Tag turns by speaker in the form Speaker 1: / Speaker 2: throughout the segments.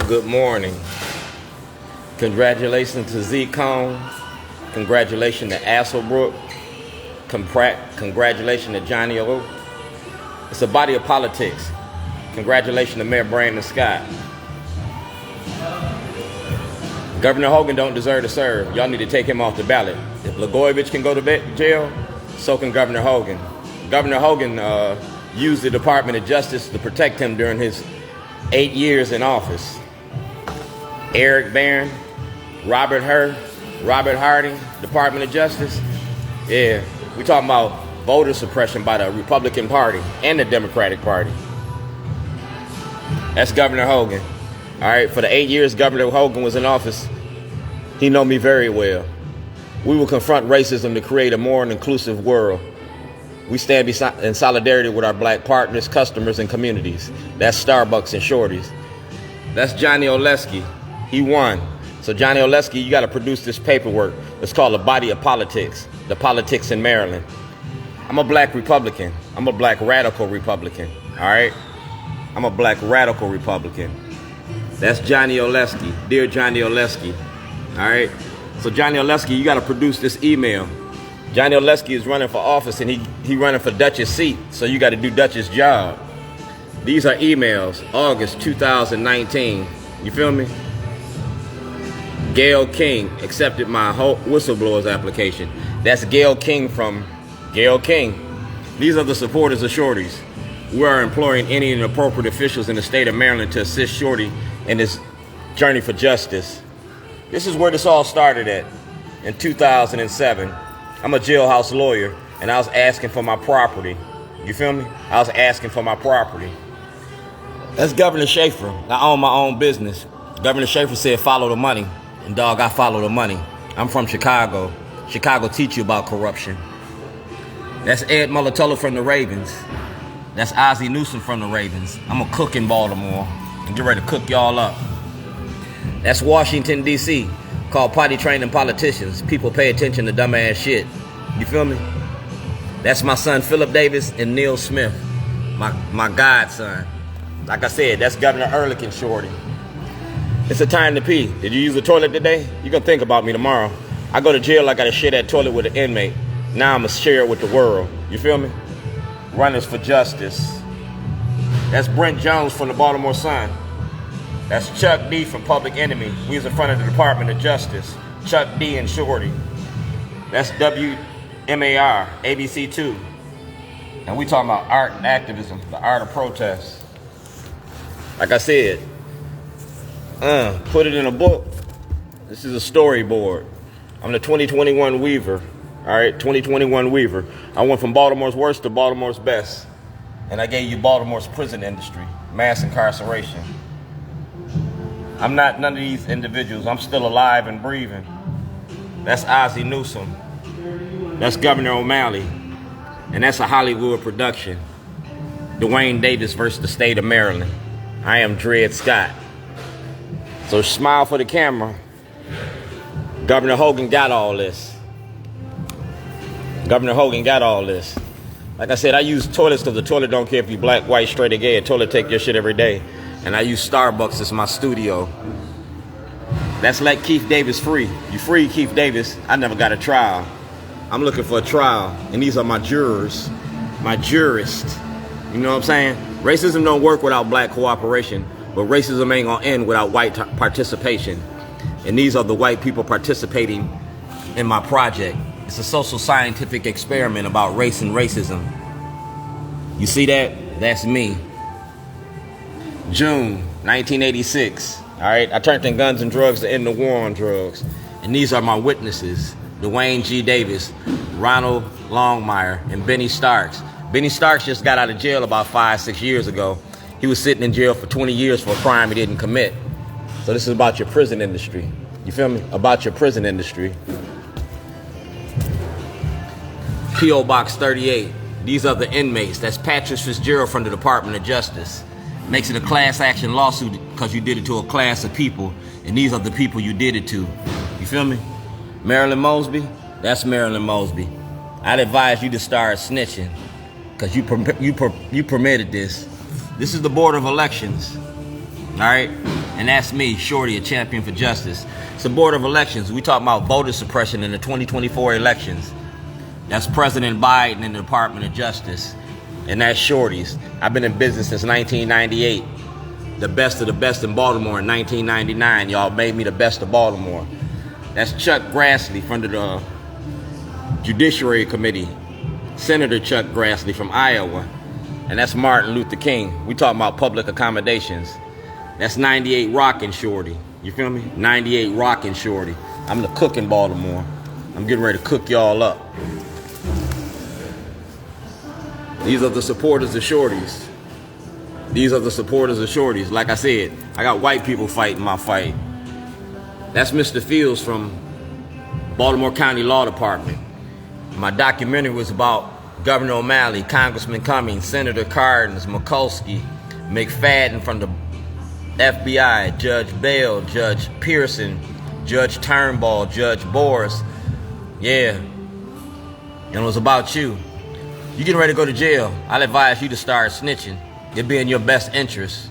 Speaker 1: Good morning. Congratulations to Z Cone. Congratulations to Alsobrooks. Congratulations to Johnny O. It's a body of politics. Congratulations to Mayor Brandon Scott. Governor Hogan don't deserve to serve. Y'all need to take him off the ballot. If Blagojevich can go to jail, so can Governor Hogan. Governor Hogan used the Department of Justice to protect him during his 8 years in office. Eric Barron, Robert Hardin, Department of Justice. Yeah, we talking about voter suppression by the Republican Party and the Democratic Party. That's Governor Hogan. All right, for the 8 years Governor Hogan was in office, he know me very well. We will confront racism to create a more inclusive world. We stand in solidarity with our black partners, customers, and communities. That's Starbucks and Shorties. That's Johnny Oleski. He won. So Johnny Oleski, you got to produce this paperwork. It's called a body of politics, the politics in Maryland. I'm a black Republican. I'm a black radical Republican. All right? I'm a black radical Republican. That's Johnny Oleski. Dear Johnny Oleski. All right? So Johnny Oleski, you got to produce this email. Johnny Oleski is running for office, and he running for Dutch's seat, so you got to do Dutch's job. These are emails, August 2019. You feel me? Gail King accepted my whistleblower's application. That's Gail King from Gail King. These are the supporters of Shorties. We are employing any inappropriate officials in the state of Maryland to assist Shorty in his journey for justice. This is where this all started at in 2007. I'm a jailhouse lawyer, and I was asking for my property. You feel me? I was asking for my property. That's Governor Schaefer. I own my own business. Governor Schaefer said, follow the money. And dog, I follow the money. I'm from Chicago. Chicago teach you about corruption. That's Ed Mulatola from the Ravens. That's Ozzie Newsome from the Ravens. I'm a cook in Baltimore. And get ready to cook y'all up. That's Washington, D.C., called potty training politicians. People pay attention to dumbass shit. You feel me? That's my son Philip Davis and Neil Smith, my godson. Like I said, that's Governor Ehrlich's Shorty. It's a time to pee. Did you use the toilet today? You gonna think about me tomorrow. I go to jail, I gotta share that toilet with an inmate. Now I'm gonna share it with the world. You feel me? Runners for justice. That's Brent Jones from the Baltimore Sun. That's Chuck D from Public Enemy. We was in front of the Department of Justice. Chuck D and Shorty. That's WMAR, ABC2. And we talking about art and activism, the art of protest. Like I said, put it in a book. This is a storyboard. I'm the 2021 Weaver. All right, 2021 Weaver. I went from Baltimore's worst to Baltimore's best. And I gave you Baltimore's prison industry, mass incarceration. I'm not none of these individuals. I'm still alive and breathing. That's Ozzie Newsome. That's Governor O'Malley. And that's a Hollywood production. Dwayne Davis versus the state of Maryland. I am Dred Scott. So smile for the camera. Governor Hogan got all this. Governor Hogan got all this. Like I said, I use toilets because the toilet don't care if you black, white, straight, or gay. A toilet take your shit every day. And I use Starbucks as my studio. That's Let Keith Davis free. You free Keith Davis. I never got a trial. I'm looking for a trial. And these are my jurors. My jurists. You know what I'm saying? Racism don't work without black cooperation. But racism ain't gonna end without white participation. And these are the white people participating in my project. It's a social scientific experiment about race and racism. You see that? That's me. June 1986. All right, I turned in guns and drugs to end the war on drugs. And these are my witnesses: Dwayne G. Davis, Ronald Longmire, and Benny Starks. Benny Starks just got out of jail about 5-6 years ago. He was sitting in jail for 20 years for a crime he didn't commit. So this is about your prison industry. You feel me? About your prison industry. P.O. Box 38. These are the inmates. That's Patrick Fitzgerald from the Department of Justice. Makes it a class action lawsuit because you did it to a class of people, and these are the people you did it to. You feel me? Marilyn Mosby, that's Marilyn Mosby. I'd advise you to start snitching because you permitted this. This is the Board of Elections, all right? And that's me, Shorty, a champion for justice. It's the Board of Elections. We talk about voter suppression in the 2024 elections. That's President Biden and the Department of Justice. And that's Shorty's. I've been in business since 1998. The best of the best in Baltimore in 1999. Y'all made me the best of Baltimore. That's Chuck Grassley from the Judiciary Committee. Senator Chuck Grassley from Iowa. And that's Martin Luther King. We talking about public accommodations. That's 98 Rockin' Shorty. You feel me? 98 Rockin' Shorty. I'm the cook in Baltimore. I'm getting ready to cook y'all up. These are the supporters of Shorties. These are the supporters of Shorties. Like I said, I got white people fighting my fight. That's Mr. Fields from Baltimore County Law Department. My documentary was about Governor O'Malley, Congressman Cummings, Senator Cardin, Mikulski, McFadden from the FBI, Judge Bell, Judge Pearson, Judge Turnbull, Judge Boris. Yeah. And it was about you. You getting ready to go to jail. I'll advise you to start snitching. It'd be in your best interest.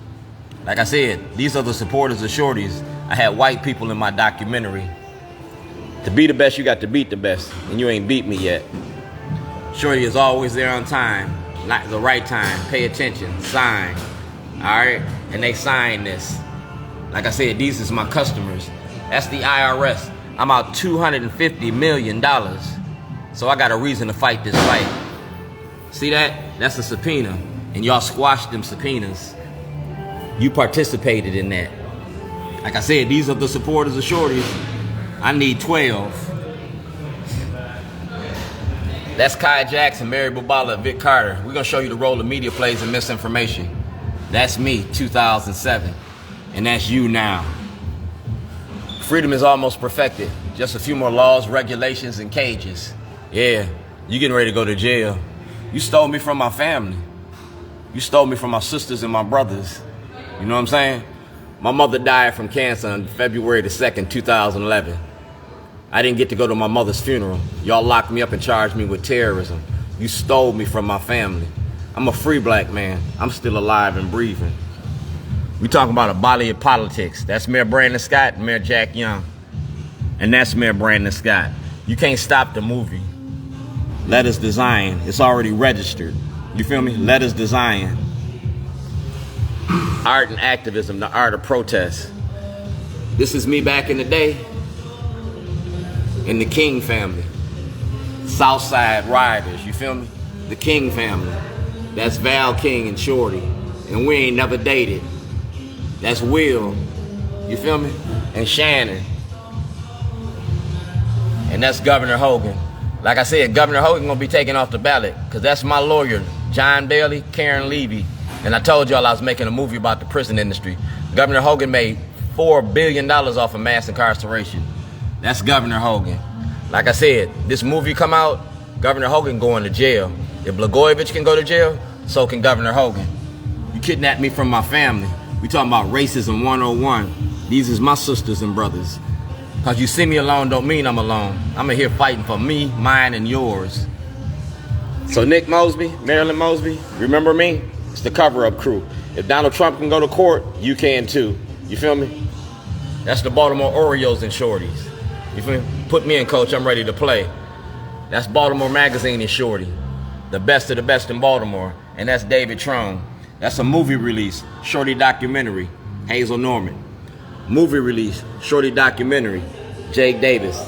Speaker 1: Like I said, these are the supporters of Shorties. I had white people in my documentary. To be the best, you got to beat the best. And you ain't beat me yet. Shorty is always there on time. Not the right time. Pay attention. Sign. Alright? And they sign this. Like I said, these is my customers. That's the IRS. I'm out $250 million. So I got a reason to fight this fight. See that? That's a subpoena. And y'all squashed them subpoenas. You participated in that. Like I said, these are the supporters of Shorties. I need 12. That's Kai Jackson, Mary Bubala, Vic Carter. We're going to show you the role the media plays in misinformation. That's me, 2007. And that's you now. Freedom is almost perfected. Just a few more laws, regulations, and cages. Yeah, you getting ready to go to jail. You stole me from my family. You stole me from my sisters and my brothers. You know what I'm saying? My mother died from cancer on February the 2nd, 2011. I didn't get to go to my mother's funeral. Y'all locked me up and charged me with terrorism. You stole me from my family. I'm a free black man. I'm still alive and breathing. We talking about a body of politics. That's Mayor Brandon Scott and Mayor Jack Young. And that's Mayor Brandon Scott. You can't stop the movie. Let Us Design. It's already registered. You feel me? Let Us Design. Art and activism, the art of protest. This is me back in the day. In the King family. Southside Riders, you feel me? The King family. That's Val King and Shorty. And we ain't never dated. That's Will. You feel me? And Shannon. And that's Governor Hogan. Like I said, Governor Hogan gonna be taken off the ballot because that's my lawyer, John Bailey, Karen Levy. And I told y'all I was making a movie about the prison industry. Governor Hogan made $4 billion off of mass incarceration. That's Governor Hogan. Like I said, this movie come out, Governor Hogan going to jail. If Blagojevich can go to jail, so can Governor Hogan. You kidnapped me from my family. We talking about racism 101. These is my sisters and brothers. Cause you see me alone don't mean I'm alone. I'm in here fighting for me, mine, and yours. So Nick Mosby, Marilyn Mosby, remember me? It's the cover-up crew. If Donald Trump can go to court, you can too. You feel me? That's the Baltimore Orioles and Shorties. You feel me? Put me in, coach, I'm ready to play. That's Baltimore Magazine and Shorty. The best of the best in Baltimore. And that's David Trone. That's a movie release, Shorty documentary, Hazel Norman. Movie release, Shorty documentary, Jake Davis.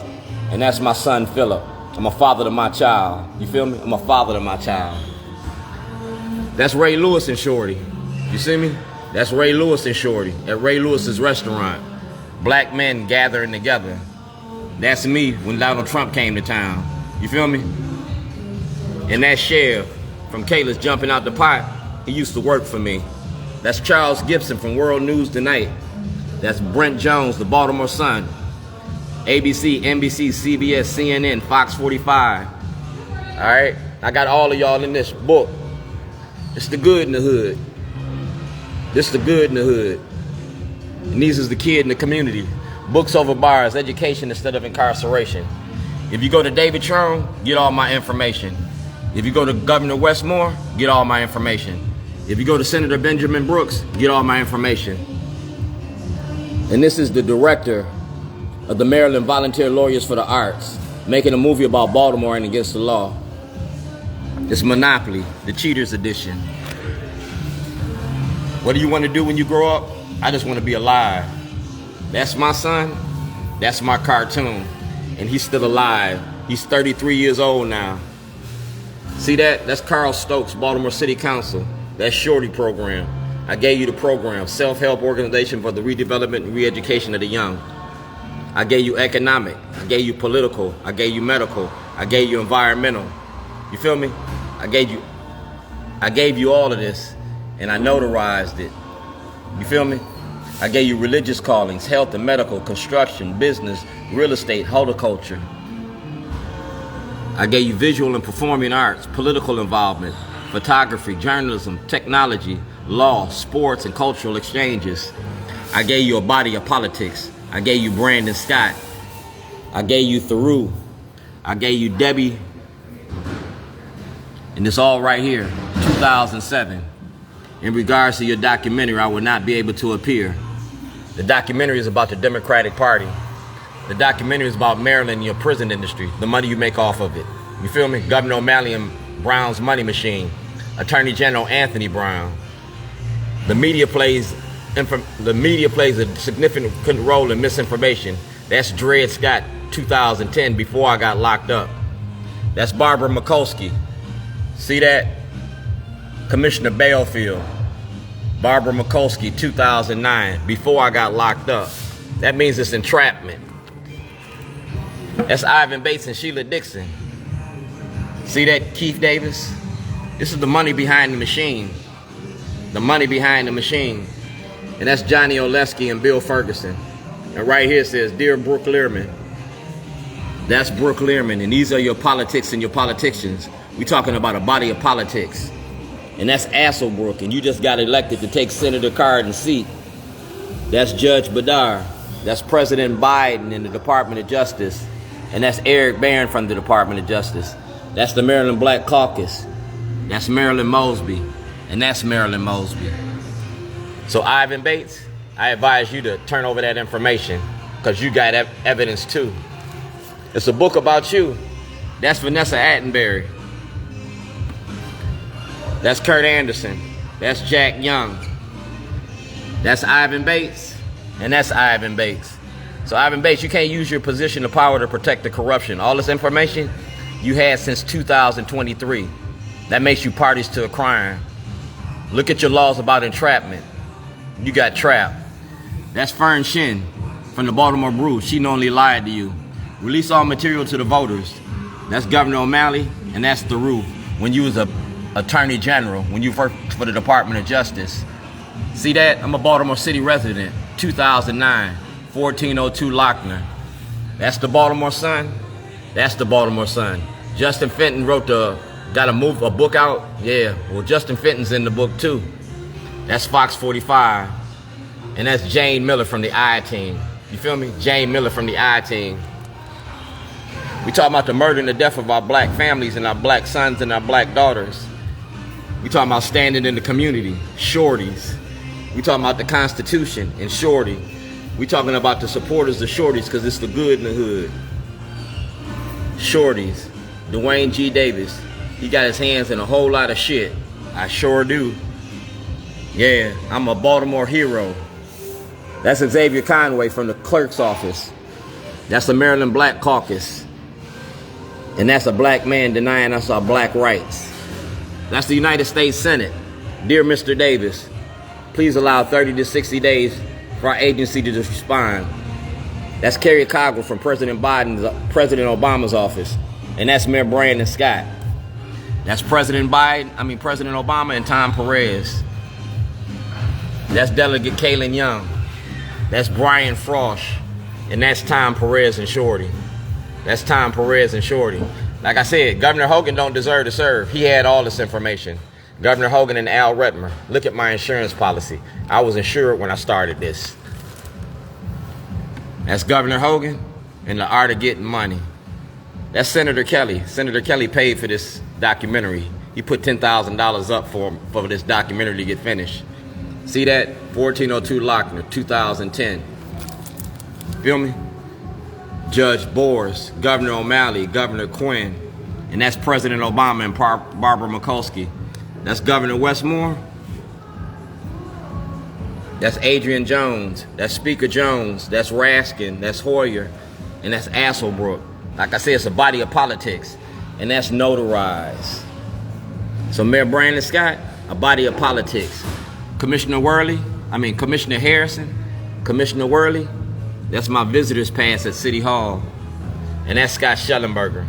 Speaker 1: And that's my son, Philip. I'm a father to my child. You feel me? I'm a father to my child. That's Ray Lewis and Shorty. You see me? That's Ray Lewis and Shorty at Ray Lewis's restaurant. Black men gathering together. That's me when Donald Trump came to town. You feel me? And that sheriff from Kayla's Jumping Out the Pot, he used to work for me. That's Charles Gibson from World News Tonight. That's Brent Jones, the Baltimore Sun. ABC, NBC, CBS, CNN, Fox 45. All right? I got all of y'all in this book. It's the good in the hood. This the good in the hood. And these is the kid in the community. Books over bars, education instead of incarceration. If you go to David Trone, get all my information. If you go to Governor Westmore, get all my information. If you go to Senator Benjamin Brooks, get all my information. And this is the director of the Maryland Volunteer Lawyers for the Arts, making a movie about Baltimore and against the law. It's Monopoly, the Cheaters Edition. What do you want to do when you grow up? I just want to be alive. That's my son. That's my cartoon. And he's still alive. He's 33 years old now. See that? That's Carl Stokes, Baltimore City Council. That's Shorty program. I gave you the program, self-help organization for the redevelopment and re-education of the young. I gave you economic. I gave you political. I gave you medical. I gave you environmental. You feel me? I gave you all of this, and I notarized it. You feel me? I gave you religious callings, health and medical, construction, business, real estate, horticulture. I gave you visual and performing arts, political involvement, photography, journalism, technology, law, sports, and cultural exchanges. I gave you a body of politics. I gave you Brandon Scott. I gave you Theroux. I gave you Debbie. And it's all right here, 2007. In regards to your documentary, I will not be able to appear. The documentary is about the Democratic Party. The documentary is about Maryland and your prison industry, the money you make off of it. You feel me? Gov.O'Malley and Brown's money machine. Attorney General Anthony Brown. The media plays a significant role in misinformation. That's Dred Scott, 2010, before I got locked up. That's Barbara Mikulski. See that? Commissioner Bailfield. Barbara Mikulski, 2009, before I got locked up. That means it's entrapment. That's Ivan Bates and Sheila Dixon. See that, Keith Davis? This is the money behind the machine. The money behind the machine. And that's Johnny Oleski and Bill Ferguson. And right here it says, Dear Brooke Learman. That's Brooke Learman, and these are your politics and your politicians. We're talking about a body of politics. And that's Alsobrooks, and you just got elected to take Senator Cardin's seat. That's Judge Badar. That's President Biden in the Department of Justice. And that's Eric Barron from the Department of Justice. That's the Maryland Black Caucus. That's Marilyn Mosby. And that's Marilyn Mosby. So Ivan Bates, I advise you to turn over that information because you got evidence too. It's a book about you. That's Vanessa Attenberry. That's Kurt Anderson. That's Jack Young. That's Ivan Bates. And that's Ivan Bates. So Ivan Bates, you can't use your position of power to protect the corruption. All this information you had since 2023. That makes you parties to a crime. Look at your laws about entrapment. You got trapped. That's Fern Shin from the Baltimore Brew. She knowingly lied to you. Release all material to the voters. That's Governor O'Malley, and that's Theroux. When you was a Attorney General, when you worked for the Department of Justice. See that? I'm a Baltimore City resident, 2009, 1402 Lochner. That's the Baltimore Sun. That's the Baltimore Sun. Justin Fenton got a book out. Yeah, well, Justin Fenton's in the book too. That's Fox 45. And that's Jane Miller from the I-Team. You feel me? Jane Miller from the I-Team. We talking about the murder and the death of our black families and our black sons and our black daughters. We talking about standing in the community, shorties. We talking about the Constitution and shorty. We talking about the supporters of shorties because it's the good in the hood. Shorties. Dwayne G. Davis. He got his hands in a whole lot of shit. I sure do. Yeah, I'm a Baltimore hero. That's Xavier Conway from the clerk's office. That's the Maryland Black Caucus. And that's a black man denying us our black rights. That's the United States Senate. Dear Mr. Davis, please allow 30 to 60 days for our agency to respond. That's Kerry Cogwell from President Obama's office. And that's Mayor Brandon Scott. That's President Obama and Tom Perez. That's Delegate Kaylin Young. That's Brian Frosch. And that's Tom Perez and Shorty. That's Tom Perez and Shorty. Like I said, Governor Hogan don't deserve to serve. He had all this information. Governor Hogan and Al Redmer. Look at my insurance policy. I was insured when I started this. That's Governor Hogan and the art of getting money. That's Senator Kelly. Senator Kelly paid for this documentary. He put $10,000 up for this documentary to get finished. See that? 1402 Lochner, 2010. Feel me? Judge Boers, Governor O'Malley, Governor Quinn, and that's President Obama and Barbara Mikulski. That's Governor Westmore. That's Adrian Jones. That's Speaker Jones. That's Raskin. That's Hoyer. And that's Alsobrooks. Like I said, it's a body of politics. And that's notarized. So Mayor Brandon Scott, a body of politics. Commissioner Harrison, Commissioner Worley, that's my visitor's pass at City Hall. And that's Scott Shellenberger.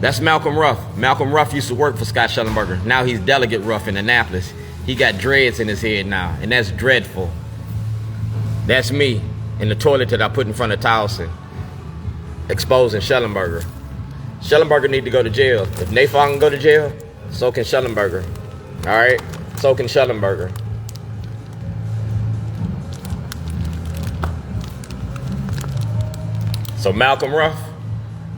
Speaker 1: That's Malcolm Ruff. Malcolm Ruff used to work for Scott Shellenberger. Now he's Delegate Ruff in Annapolis. He got dreads in his head now, and that's dreadful. That's me in the toilet that I put in front of Towson, exposing Shellenberger. Shellenberger need to go to jail. If Nathan can go to jail, so can Shellenberger. All right? So can Shellenberger. So Malcolm Ruff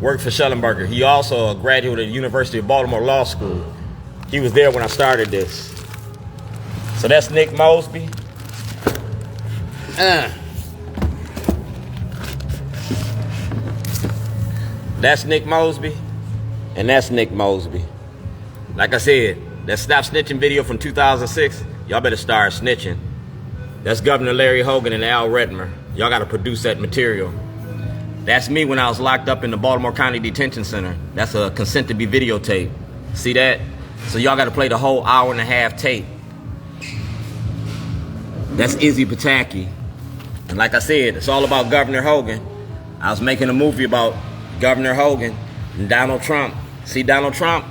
Speaker 1: worked for Shellenberger. He also a graduate of the University of Baltimore Law School. He was there when I started this. So that's Nick Mosby. That's Nick Mosby. And that's Nick Mosby. Like I said, that Stop Snitching video from 2006, y'all better start snitching. That's Governor Larry Hogan and Al Redmer. Y'all got to produce that material. That's me when I was locked up in the Baltimore County Detention Center. That's a consent to be videotaped. See that? So y'all got to play the whole hour-and-a-half tape. That's Izzy Pataki. And like I said, it's all about Governor Hogan. I was making a movie about Governor Hogan and Donald Trump. See Donald Trump?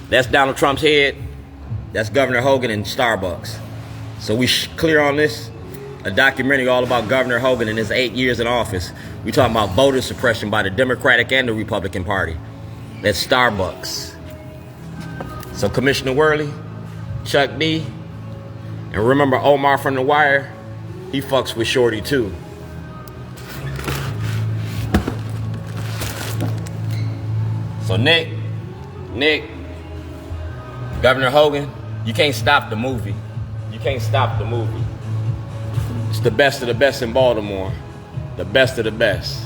Speaker 1: That's Donald Trump's head. That's Governor Hogan and Starbucks. So we clear on this? A documentary all about Governor Hogan and his 8 years in office. We talking about voter suppression by the Democratic and the Republican Party. That's Starbucks. So Commissioner Worley, Chuck D, and remember Omar from The Wire? He fucks with Shorty too. So Nick, Governor Hogan, you can't stop the movie. You can't stop the movie. It's the best of the best in Baltimore. The best of the best.